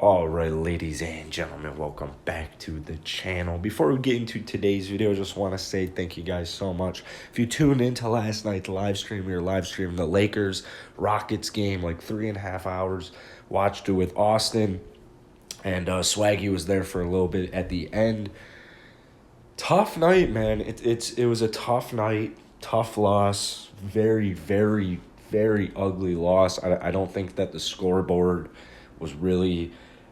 All right, ladies and gentlemen, welcome back to the channel. Before we get into today's video, I just want to say thank you guys so much. If you tuned into last night's live stream, we were live streaming the Lakers-Rockets game, like 3.5 hours. Watched it with Austin, and Swaggy was there for a little bit at the end. Tough night, man. It was a tough night, tough loss, very, very, very ugly loss. I don't think that the scoreboard was really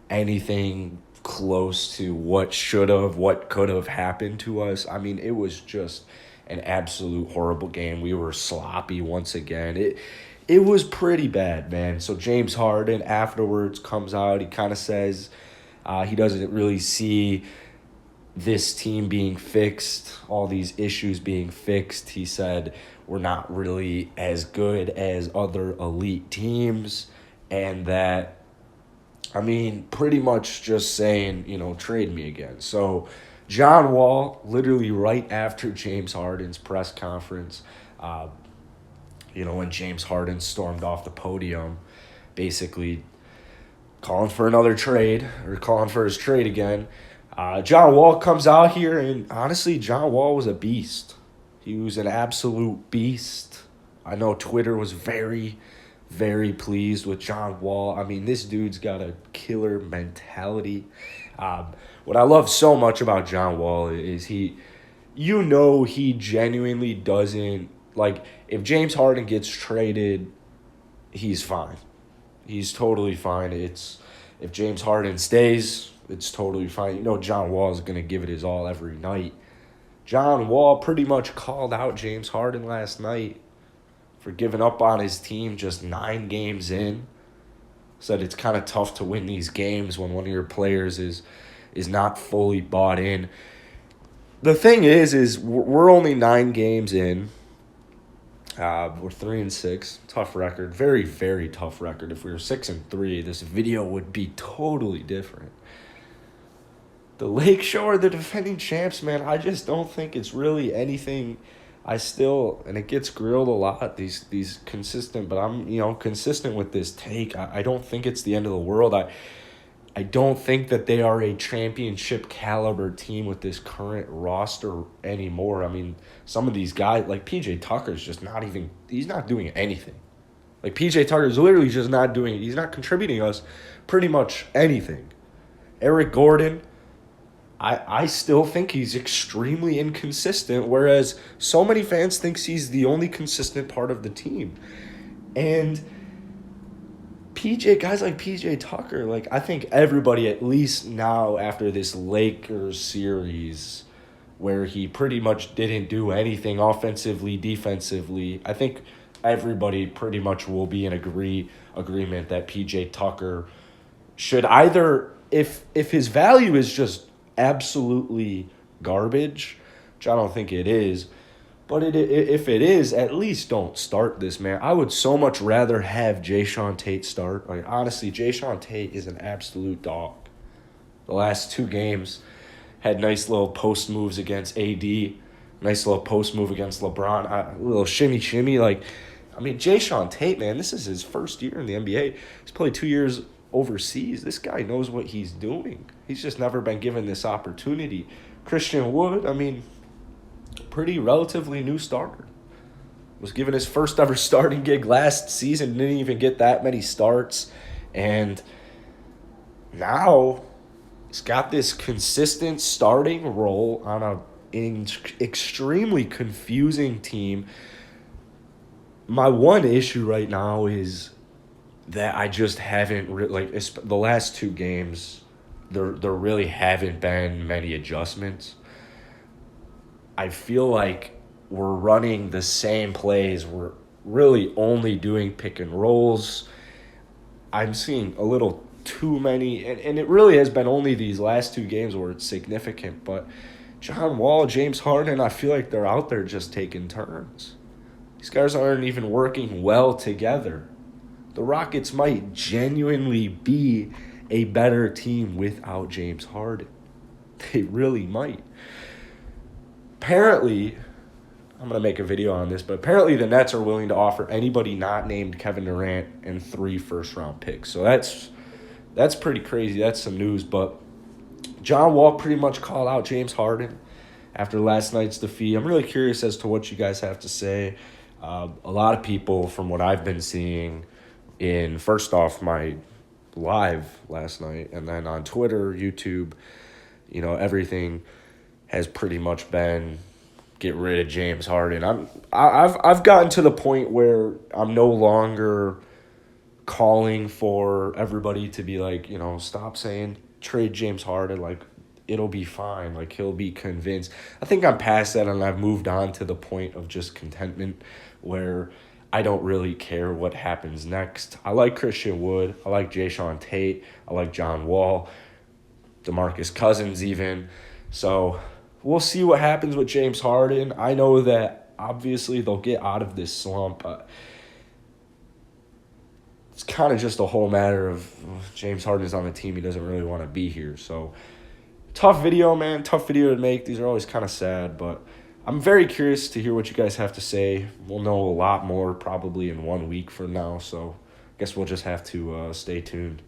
anything close to what could have happened to us. I mean, it was just an absolute horrible game. We were sloppy once again. It was pretty bad, man. So James Harden afterwards comes out. He kind of says he doesn't really see this team being fixed, all these issues being fixed. He said we're not really as good as other elite teams, and that, I mean, pretty much just saying, trade me again. So John Wall, literally right after James Harden's press conference, when James Harden stormed off the podium, basically calling for another trade, or calling for his trade again, John Wall comes out here, and honestly, John Wall was a beast. He was an absolute beast. I know Twitter was very, very pleased with John Wall. I mean, this dude's got a killer mentality. What I love so much about John Wall is he genuinely doesn't, like, if James Harden gets traded, he's fine. He's totally fine. If James Harden stays, it's totally fine. John Wall is going to give it his all every night. John Wall pretty much called out James Harden last night for giving up on his team just 9 games in. Said it's kind of tough to win these games when one of your players is not fully bought in. The thing is we're only 9 games in. We're 3-6. Tough record. Very, very tough record. If we were 6-3, this video would be totally different. The Lake Show are the defending champs, man. I just don't think it's really anything. And it gets grilled a lot, these consistent, but I'm, consistent with this take. I don't think it's the end of the world. I don't think that they are a championship caliber team with this current roster anymore. I mean, some of these guys, like PJ Tucker's just he's not doing anything. Like, PJ Tucker's literally just not doing it. He's not contributing us pretty much anything. Eric Gordon, I still think he's extremely inconsistent, whereas so many fans think he's the only consistent part of the team. And guys like PJ Tucker, like, I think everybody, at least now after this Lakers series where he pretty much didn't do anything offensively, defensively, I think everybody pretty much will be in agreement that PJ Tucker should either, if his value is just absolutely garbage, which I don't think it is, but if it is, at least don't start this, man. I would so much rather have Jayshawn Tate start. Like, honestly, Jayshawn Tate is an absolute dog. The last 2 games had nice little post moves against AD, nice little post move against LeBron, a little shimmy. Like, I mean, Jayshawn Tate, man, this is his first year in the NBA. He's played 2 years overseas. This guy knows what he's doing. He's just never been given this opportunity. Christian Wood, I mean, pretty relatively new starter. Was given his first ever starting gig last season, didn't even get that many starts. And now he's got this consistent starting role on an extremely confusing team. My one issue right now is that I just haven't the last 2 games, there really haven't been many adjustments. I feel like we're running the same plays. We're really only doing pick and rolls. I'm seeing a little too many, and it really has been only these last 2 games where it's significant. But John Wall, James Harden, I feel like they're out there just taking turns. These guys aren't even working well together. The Rockets might genuinely be a better team without James Harden. They really might. Apparently, I'm going to make a video on this, but apparently the Nets are willing to offer anybody not named Kevin Durant and 3 first-round picks. So That's pretty crazy. That's some news. But John Wall pretty much called out James Harden after last night's defeat. I'm really curious as to what you guys have to say. A lot of people, from what I've been seeing, in first off my live last night, and then on Twitter, YouTube, everything has pretty much been get rid of James Harden. I've gotten to the point where I'm no longer calling for everybody to be like, stop saying trade James Harden, like it'll be fine, like he'll be convinced. I think I'm past that, and I've moved on to the point of just contentment where I don't really care what happens next. I like Christian Wood, I like Jayshawn Tate, I like John Wall, DeMarcus Cousins even. So we'll see what happens with James Harden. I know that obviously they'll get out of this slump. It's kind of just a whole matter of James Harden is on the team. He doesn't really want to be here. So tough video, man. Tough video to make. These are always kind of sad, but I'm very curious to hear what you guys have to say. We'll know a lot more probably in 1 week from now. So I guess we'll just have to stay tuned.